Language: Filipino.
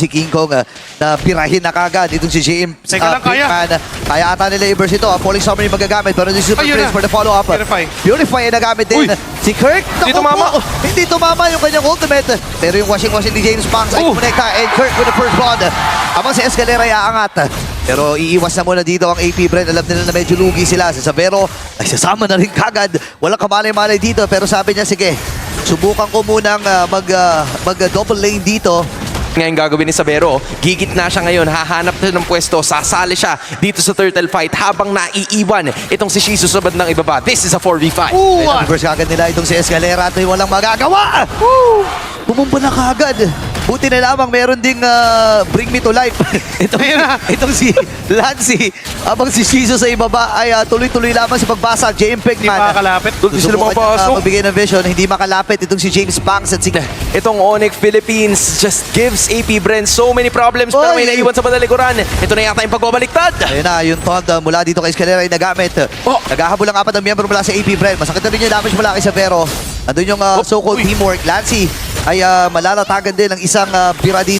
si King Kong na pirahin na kagad itong si JM. Teka lang, kaya. Kaya ata nila i-burst ito. Falling Summer yung magagamit. Pero this is Super Ayun Prince na. for the follow-up. Purify. Ay nagamit din. Uy! Si Kirk. Hindi Naku tumama. po, hindi tumama yung kanyang ultimate. Pero yung washing ni James Banks ay kumonekta. And Kirk with the first blood. Habang si Escalera ay aangat. Pero iiwas na muna dito ang AP Brent. Alam nila na medyo lugi sila. Si Savero ay sasama na rin kagad. Walang kamalay-malay dito. Pero sabi niya, sige, subukan ko munang mag-double lane dito. Ngayon gagawin ni Sabero, gigit na siya ngayon, hahanap na ng pwesto, sasali siya dito sa turtle fight habang naiiwan itong si Shizu sa bandang ibaba. This is a 4v5. Reverse kagad nila itong si Escalera at walang magagawa. Pumumpa na kagad. Buti na lamang meron ding bring me to life. itong si Lancy. Habang si Shizu sa ibaba ay tuloy-tuloy lamang sa pagbasa. JM Hindi Pigman. makakalapit. Doon sila makapasok. Magbigay ng vision. Hindi makalapit itong si James Banks at si... Itong Onyx Philippines just gives AP Brent so many problems pero may Oy! naiwan sa bandang Ito na yata yung pagbabaliktad. Ayun na, yung taunt mula dito kay Escalera ay nagamit. Naghahabol ang apat ng miyembro mula sa AP Brent. Masakit na rin yung damage mula kay Savero. Andun yung so-called teamwork. Lancy ay malalatagan din ng isang bira dito.